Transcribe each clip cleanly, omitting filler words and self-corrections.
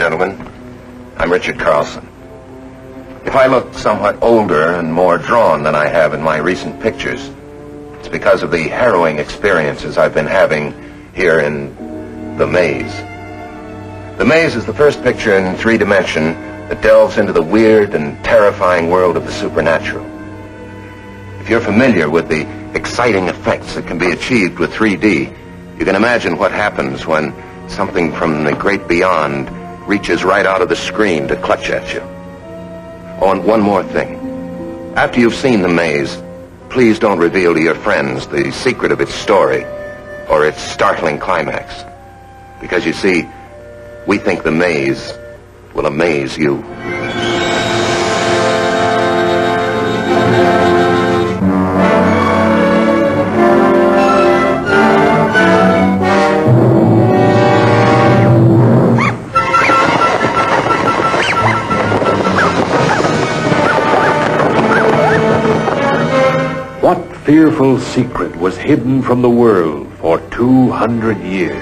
gentlemen. I'm Richard Carlson. If I look somewhat older and more drawn than I have in my recent pictures, it's because of the harrowing experiences I've been having here in The Maze. The Maze is the first picture in 3D that delves into the weird and terrifying world of the supernatural. If you're familiar with the exciting effects that can be achieved with 3D, you can imagine what happens when something from the great beyond reaches right out of the screen to clutch at you. Oh, and one more thing. After you've seen The Maze, please don't reveal to your friends the secret of its story or its startling climax. Because you see, we think The Maze will amaze you. What fearful secret was hidden from the world for 200 years?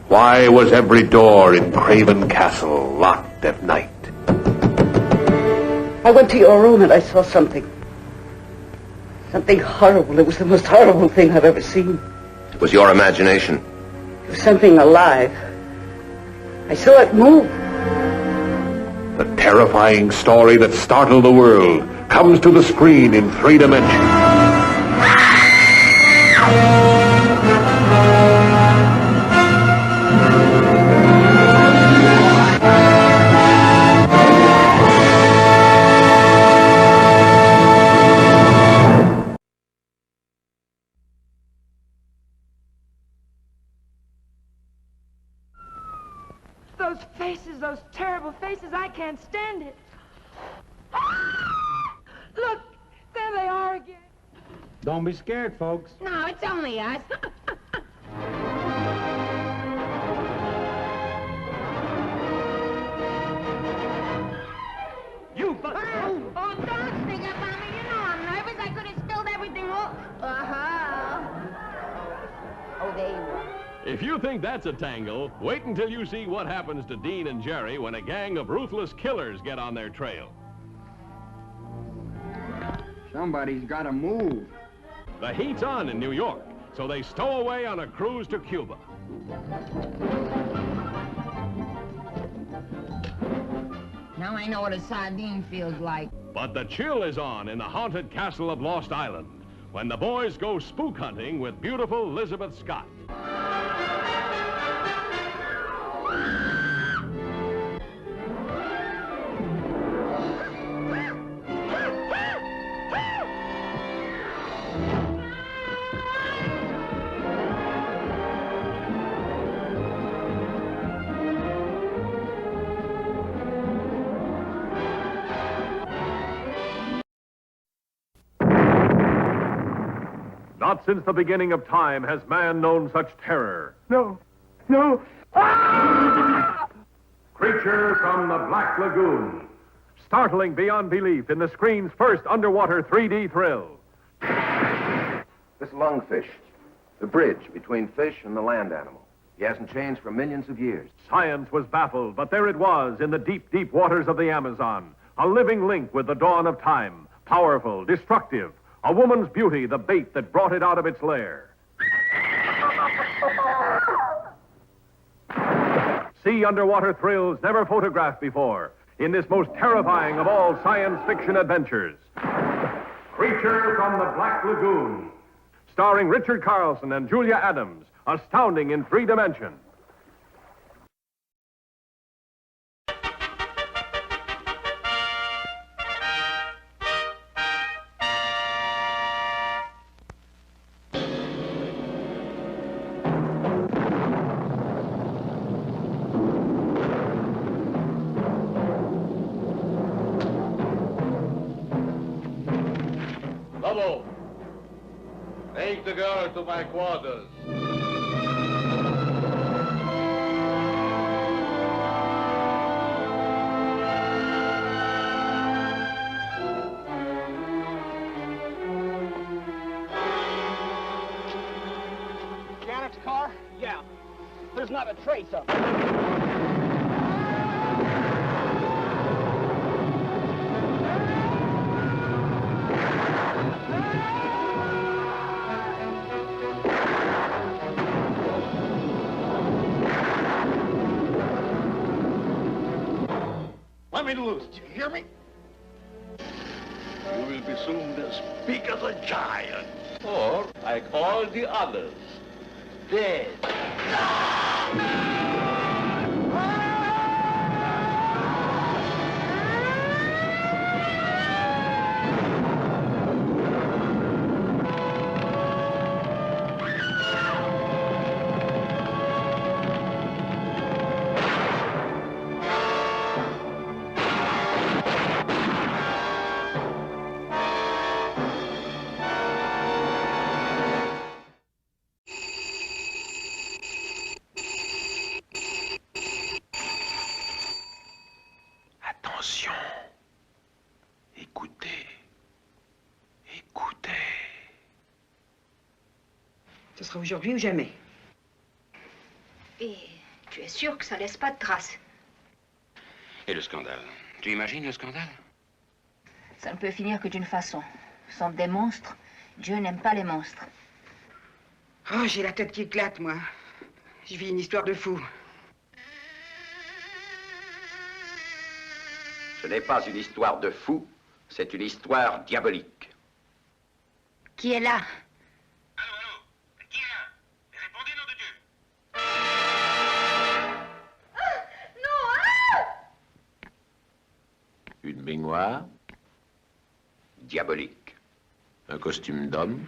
Why was every door in Craven Castle locked at night? I went to your room and I saw something. Something horrible. It was the most horrible thing I've ever seen. It was your imagination. It was something alive. I saw it move. The terrifying story that startled the world comes to the screen in 3 dimensions. Those faces, those terrible faces, I can't stand it. Look, there they are again. Don't be scared, folks. No, it's only us. You Oh, don't sneak up on me. You know I'm nervous. I could have spilled everything all... Uh-huh. Oh, there you are. If you think that's a tangle, wait until you see what happens to Dean and Jerry when a gang of ruthless killers get on their trail. Somebody's got to move. The heat's on in New York, so they stow away on a cruise to Cuba. Now I know what a sardine feels like. But the chill is on in the haunted castle of Lost Island when the boys go spook hunting with beautiful Elizabeth Scott. Not since the beginning of time has man known such terror. No. Creature from the Black Lagoon. Startling beyond belief in the screen's first underwater 3D thrill. This lungfish, the bridge between fish and the land animal. He hasn't changed for millions of years. Science was baffled, but there it was in the deep, deep waters of the Amazon. A living link with the dawn of time. Powerful, destructive. A woman's beauty, the bait that brought it out of its lair. See underwater thrills never photographed before in this most terrifying of all science fiction adventures. Creature from the Black Lagoon. Starring Richard Carlson and Julia Adams. Astounding in 3 dimensions. Lobo, take the girl to my quarters. Janet's car? There's not a trace of it. Let me loose, do you hear me? You will be soon as big as a giant. Or, like all the others, dead. Attention. Écoutez. Écoutez. Ce sera aujourd'hui ou jamais. Et tu es sûr que ça laisse pas de traces? Et le scandale? Tu imagines le scandale? Ça ne peut finir que d'une façon. Ce sont des monstres. Dieu n'aime pas les monstres. Oh, j'ai la tête qui éclate, moi. Je vis une histoire de fou. Ce n'est pas une histoire de fou, c'est une histoire diabolique. Qui est là? Qui est là? Répondez, nom de Dieu. Une baignoire. Diabolique. Un costume d'homme.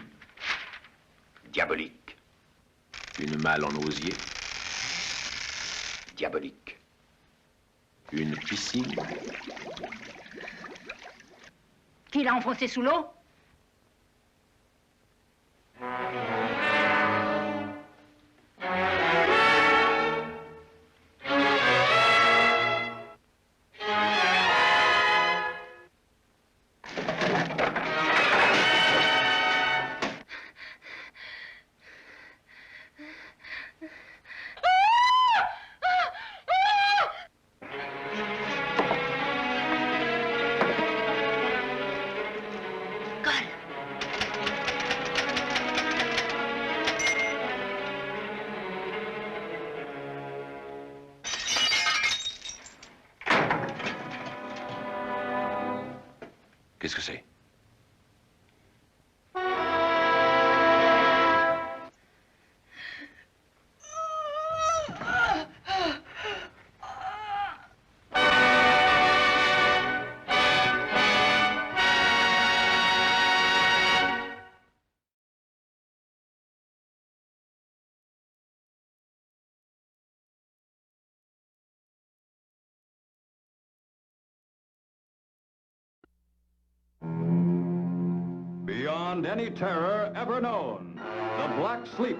Diabolique. Une malle en osier. Diabolique. Une piscine. Qui l'a enfoncé sous l'eau? Qu'est-ce que c'est? Beyond any terror ever known, the Black Sleep,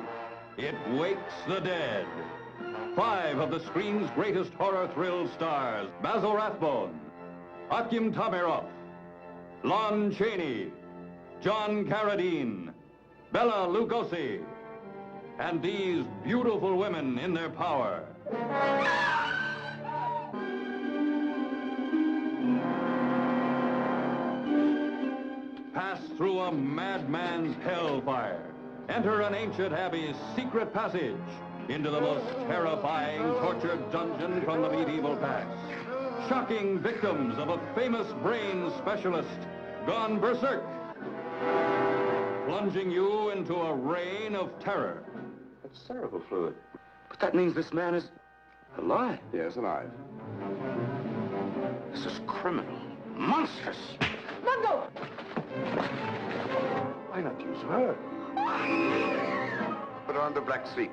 it wakes the dead. 5 of the screen's greatest horror thrill stars, Basil Rathbone, Akim Tamirov, Lon Chaney, John Carradine, Bela Lugosi, and these beautiful women in their power. Pass through a madman's hellfire. Enter an ancient abbey's secret passage into the most terrifying torture dungeon from the medieval past. Shocking victims of a famous brain specialist gone berserk. Plunging you into a reign of terror. That's cerebral fluid. But that means this man is alive. Yes, alive. This is criminal. Monstrous. Mungo! Why not use her? Put her under Black Sleep.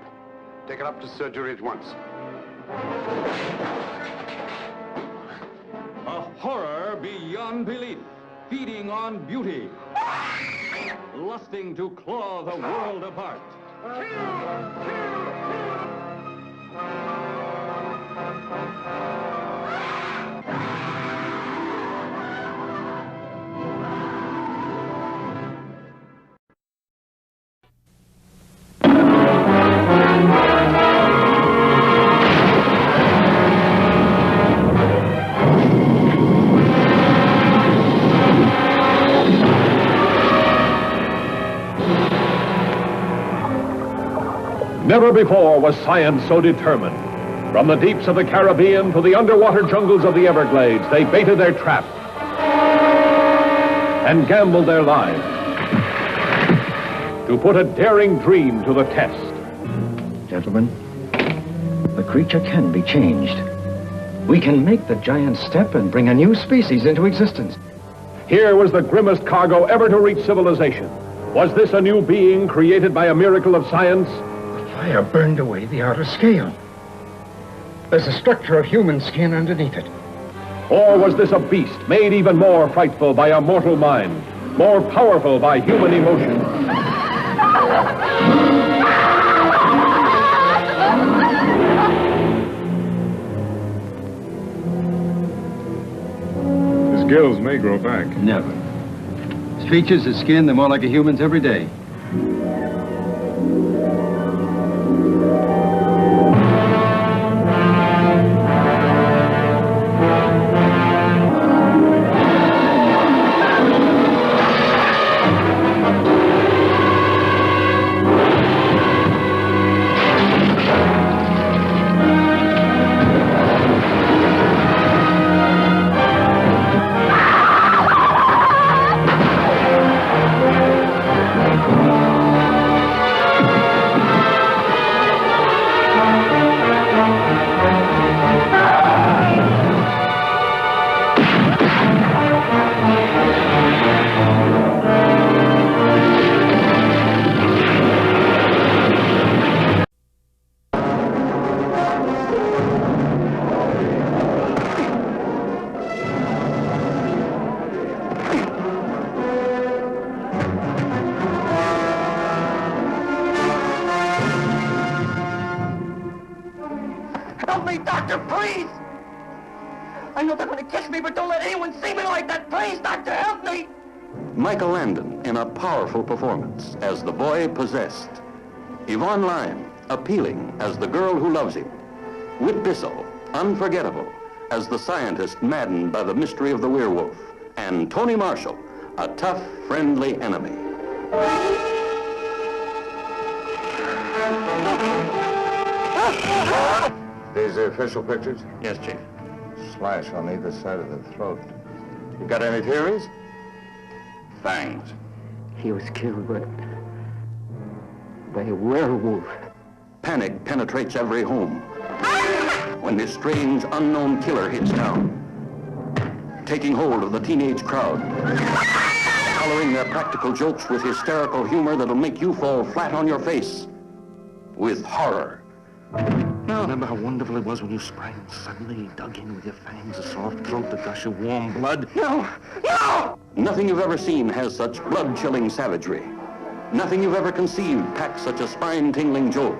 Take her up to surgery at once. A horror beyond belief, feeding on beauty, lusting to claw the world apart. Never before was science so determined. From the deeps of the Caribbean to the underwater jungles of the Everglades, they baited their trap and gambled their lives to put a daring dream to the test. Gentlemen, the creature can be changed. We can make the giant step and bring a new species into existence. Here was the grimmest cargo ever to reach civilization. Was this a new being created by a miracle of science? The fire burned away the outer scale. There's a structure of human skin underneath it. Or was this a beast made even more frightful by a mortal mind, more powerful by human emotion? His gills may grow back. Never. His features, his skin, they're more like a human's every day. Help me, Doctor, please! I know they're going to kiss me, but don't let anyone see me like that. Please, Doctor, help me! Michael Landon in a powerful performance as the boy possessed. Yvonne Lyne, appealing as the girl who loves him. Whit Bissell, unforgettable as the scientist maddened by the mystery of the werewolf. And Tony Marshall, a tough, friendly enemy. These are official pictures? Yes, Chief. Slash on either side of the throat. You got any theories? Fangs. He was killed by a werewolf. Panic penetrates every home when this strange, unknown killer hits town, taking hold of the teenage crowd, coloring their practical jokes with hysterical humor that'll make you fall flat on your face with horror. No. Remember how wonderful it was when you sprang and suddenly dug in with your fangs, a soft throat, the gush of warm blood? No! No! Nothing you've ever seen has such blood-chilling savagery. Nothing you've ever conceived packs such a spine-tingling jolt.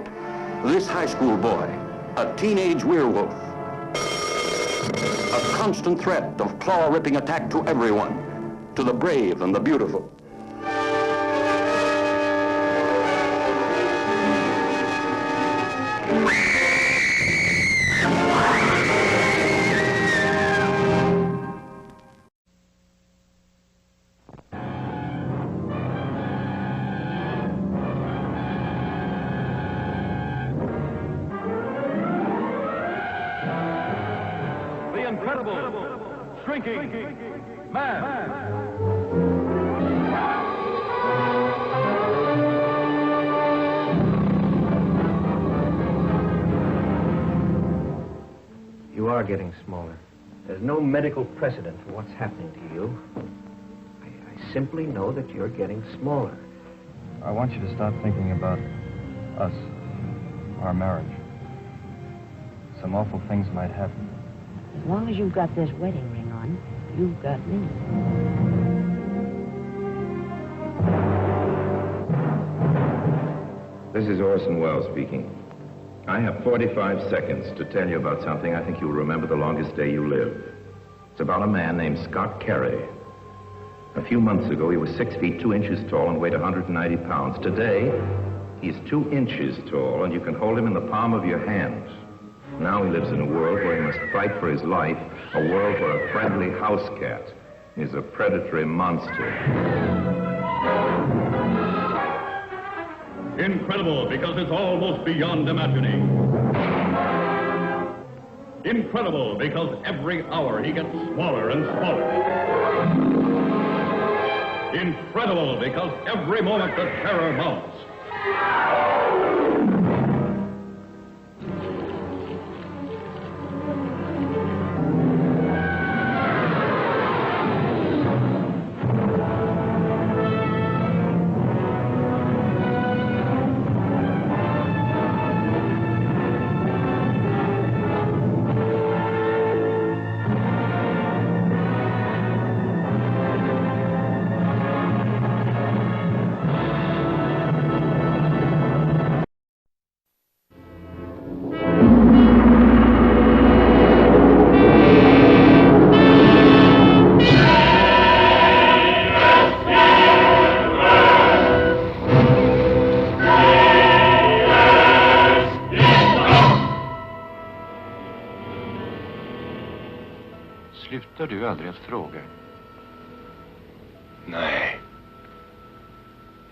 This high school boy, a teenage werewolf. A constant threat of claw-ripping attack to everyone, to the brave and the beautiful. Shrinking man. You are getting smaller. There's no medical precedent for what's happening to you. I simply know that you're getting smaller. I want you to start thinking about us, our marriage. Some awful things might happen. As long as you've got this wedding ring on, you've got me. This is Orson Welles speaking. I have 45 seconds to tell you about something I think you'll remember the longest day you live. It's about a man named Scott Carey. A few months ago, he was 6 feet 2 inches tall and weighed 190 pounds. Today, he's 2 inches tall, and you can hold him in the palm of your hand. Now he lives in a world where he must fight for his life, a world where a friendly house cat is a predatory monster. In Incredible because it's almost beyond imagining. Incredible because every hour he gets smaller and smaller. Incredible because every moment the terror mounts. Slutar du aldrig att fråga? Nej.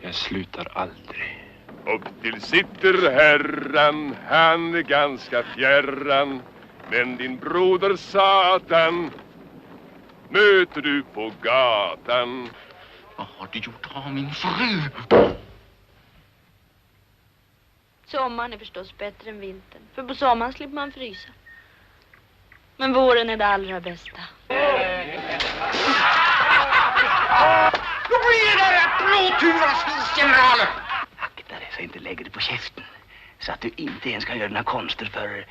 Jag slutar aldrig. Upp till sitter herran, han är ganska fjärran. Men din broder Satan möter du på gatan. Vad har du gjort av min fru? Sommaren är förstås bättre än vintern. För på sommaren slipper man frysa. Men våren är det allra bästa. Då blir det rätt blåturasfinsgeneraler! Akta dig så inte lägger dig på käften. Så att du inte ens kan göra dina konster för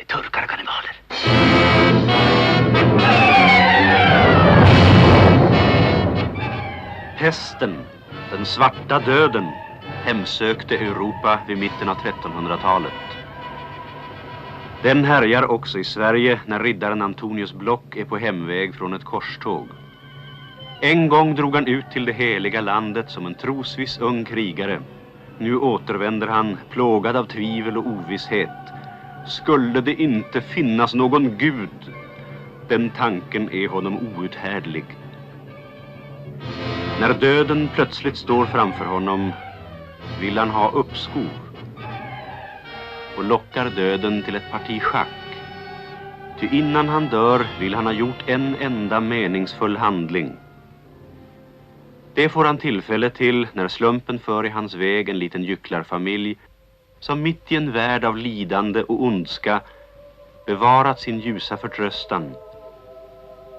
turkar och kannibaler. Pesten, den svarta döden, hemsökte Europa vid mitten av 1300-talet. Den härjar också i Sverige när riddaren Antonius Block är på hemväg från ett korståg. En gång drog han ut till det heliga landet som en trosviss ung krigare. Nu återvänder han plågad av tvivel och ovisshet. Skulle det inte finnas någon Gud? Den tanken är honom outhärdlig. När döden plötsligt står framför honom vill han ha uppskov och lockar döden till ett parti schack. Ty innan han dör vill han ha gjort en enda meningsfull handling. Det får han tillfälle till när slumpen för i hans väg en liten gycklarfamilj som mitt i en värld av lidande och ondska bevarat sin ljusa förtröstan,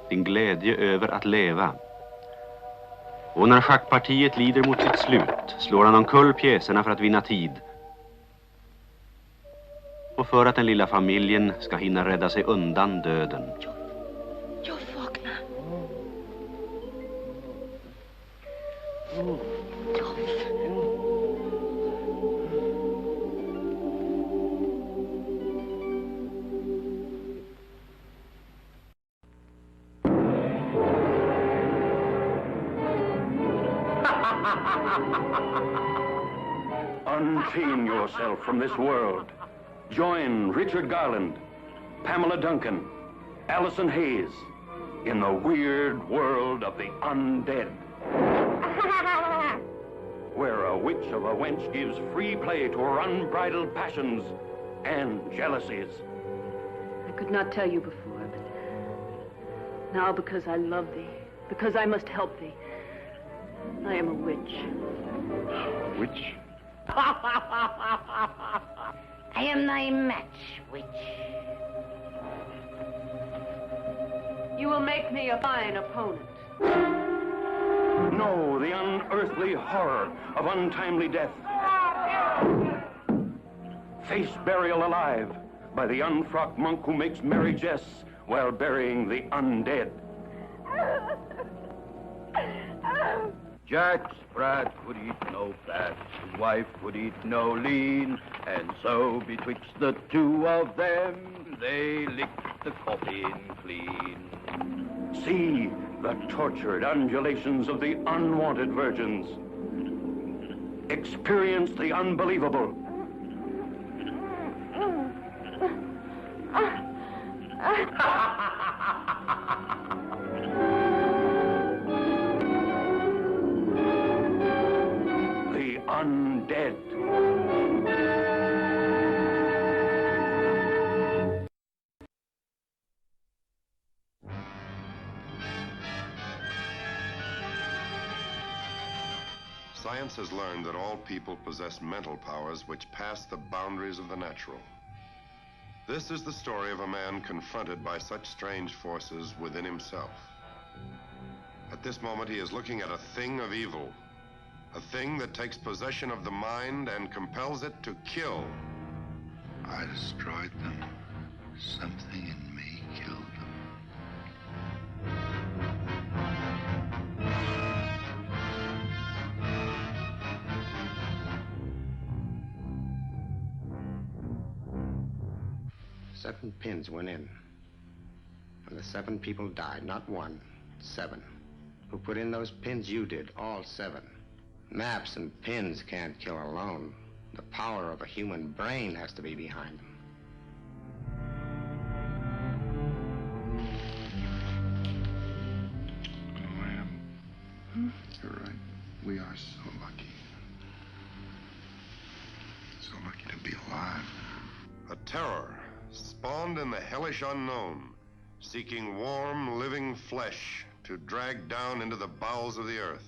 sin glädje över att leva. Och när schackpartiet lider mot sitt slut slår han omkull pjäserna för att vinna tid. Och för att den lilla familjen ska hinna rädda sig undan döden. Jag vaknar. Unchain yourself from this world. Join Richard Garland, Pamela Duncan, Allison Hayes in the weird world of the undead. Where a witch of a wench gives free play to her unbridled passions and jealousies. I could not tell you before, but now because I love thee, because I must help thee, I am a witch. Witch? I am thy match, witch. You will make me a fine opponent. Know the unearthly horror of untimely death. Face burial alive by the unfrocked monk who makes merry jests while burying the undead. Jack Sprat would eat no fat, his wife would eat no lean, and so betwixt the two of them, they licked the coffin clean. See the tortured undulations of the unwanted virgins. Experience the unbelievable. The undead. Science has learned that all people possess mental powers which pass the boundaries of the natural. This is the story of a man confronted by such strange forces within himself. At this moment, he is looking at a thing of evil, a thing that takes possession of the mind and compels it to kill. I destroyed them. Something in me killed them. Seven pins went in. And the 7 people died. Not 1, 7. Who put in those pins? You did. All 7. Maps and pins can't kill alone. The power of a human brain has to be behind them. You're right. We are so lucky. So lucky to be alive. A terror spawned in the hellish unknown, seeking warm, living flesh to drag down into the bowels of the earth.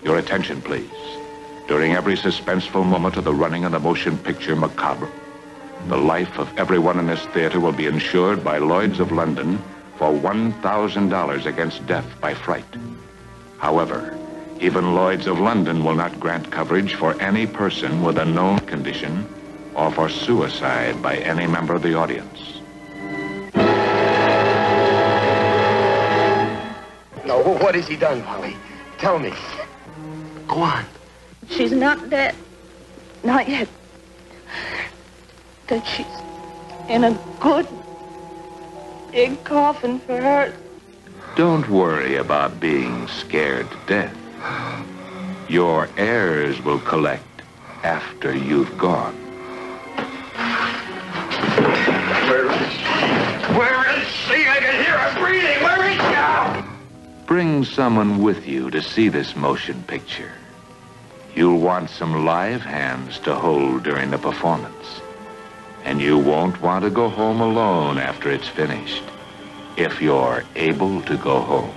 Your attention, please. During every suspenseful moment of the running of the motion picture Macabre, the life of everyone in this theater will be insured by Lloyd's of London for $1,000 against death by fright. However, even Lloyd's of London will not grant coverage for any person with a known condition or for suicide by any member of the audience. No, what has he done, Polly? Tell me. Go on. She's not dead. Not yet. That she's in a good, big coffin for her. Don't worry about being scared to death. Your heirs will collect after you've gone. Where is she? I can hear her breathing. Where is she? Bring someone with you to see this motion picture. You'll want some live hands to hold during the performance. And you won't want to go home alone after it's finished, if you're able to go home.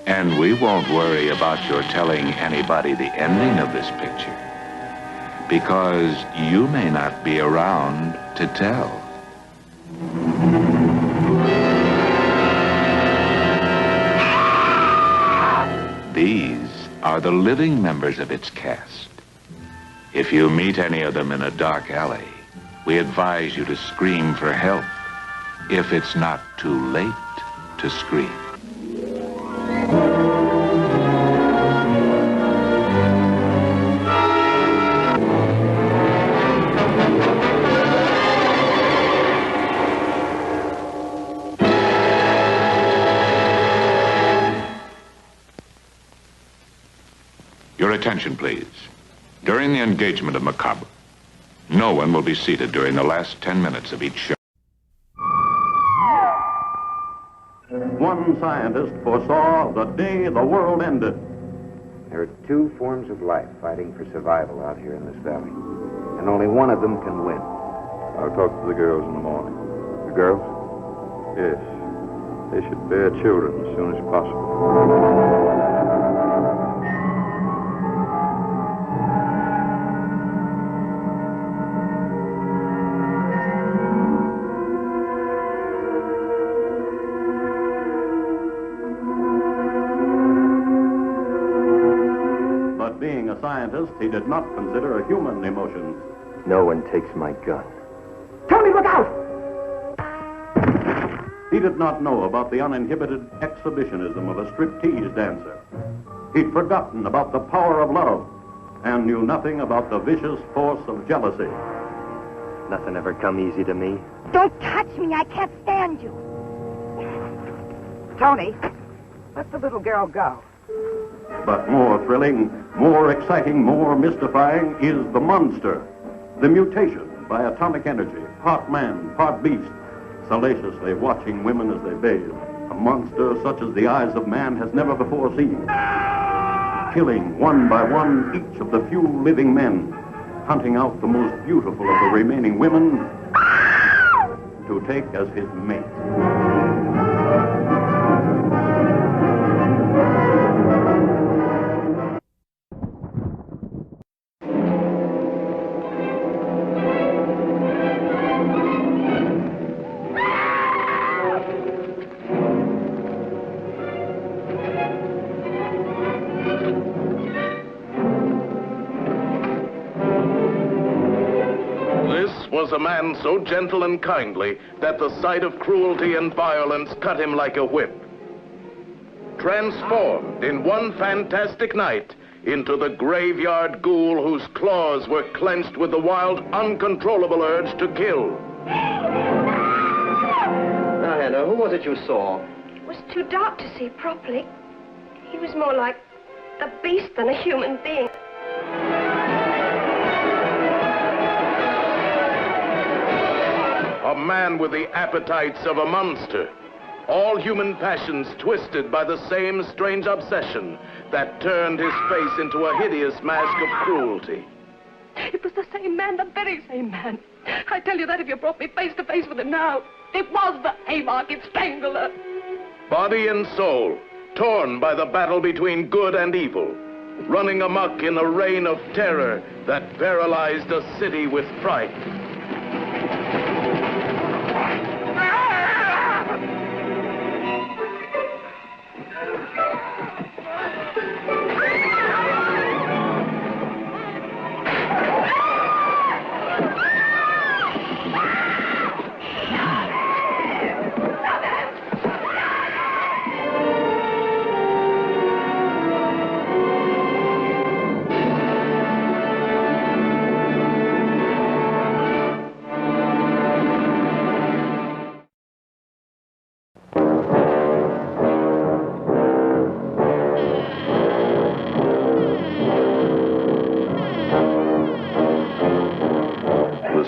And we won't worry about your telling anybody the ending of this picture, because you may not be around to tell. These are the living members of its cast. If you meet any of them in a dark alley, we advise you to scream for help, if it's not too late to scream. Your attention, please. During the engagement of Macabre, no one will be seated during the last 10 minutes of each show. One scientist foresaw the day the world ended. There are 2 forms of life fighting for survival out here in this valley, and only one of them can win. I'll talk to the girls in the morning. The girls? Yes. They should bear children as soon as possible. Being a scientist, he did not consider human emotions. No one takes my gun. Tony, look out! He did not know about the uninhibited exhibitionism of a striptease dancer. He'd forgotten about the power of love and knew nothing about the vicious force of jealousy. Nothing ever come easy to me. Don't touch me. I can't stand you. Tony, let the little girl go. But more thrilling, more exciting, more mystifying is the monster. The mutation by atomic energy, part man, part beast, salaciously watching women as they bathe. A monster such as the eyes of man has never before seen. Killing one by one each of the few living men, hunting out the most beautiful of the remaining women to take as his mate. Was a man so gentle and kindly that the sight of cruelty and violence cut him like a whip. Transformed in one fantastic night into the graveyard ghoul whose claws were clenched with the wild, uncontrollable urge to kill. Now, Hannah, who was it you saw? It was too dark to see properly. He was more like a beast than a human being. A man with the appetites of a monster. All human passions twisted by the same strange obsession that turned his face into a hideous mask of cruelty. It was the same man, the very same man. I tell you that if you brought me face to face with him now. It was the Haymarket Strangler. Body and soul, torn by the battle between good and evil, running amok in a reign of terror that paralyzed a city with fright.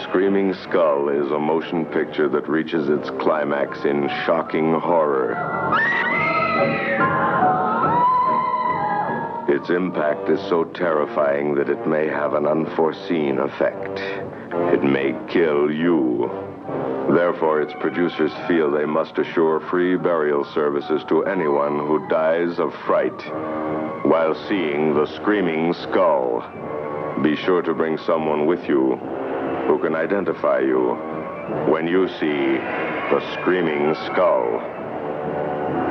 Screaming Skull is a motion picture that reaches its climax in shocking horror. Its impact is so terrifying that it may have an unforeseen effect. It may kill you. Therefore, its producers feel they must assure free burial services to anyone who dies of fright while seeing the Screaming Skull. Be sure to bring someone with you who can identify you when you see the Screaming Skull.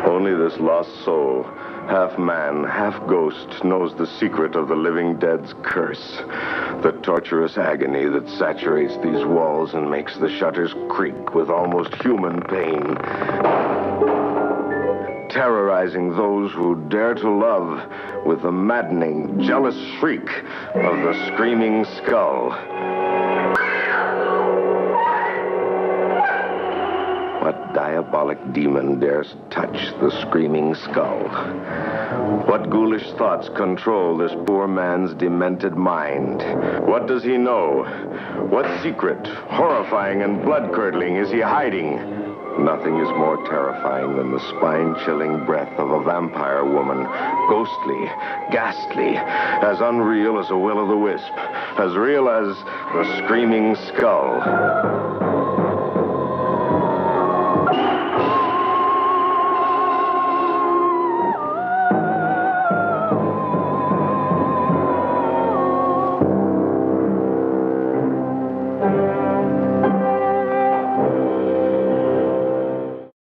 Only this lost soul, half man, half ghost, knows the secret of the living dead's curse, the torturous agony that saturates these walls and makes the shutters creak with almost human pain, terrorizing those who dare to love with the maddening, jealous shriek of the Screaming Skull. What diabolic demon dares touch the Screaming Skull? What ghoulish thoughts control this poor man's demented mind? What does he know? What secret, horrifying and blood-curdling, is he hiding? Nothing is more terrifying than the spine-chilling breath of a vampire woman, ghostly, ghastly, as unreal as a will-o'-the-wisp, as real as the Screaming Skull.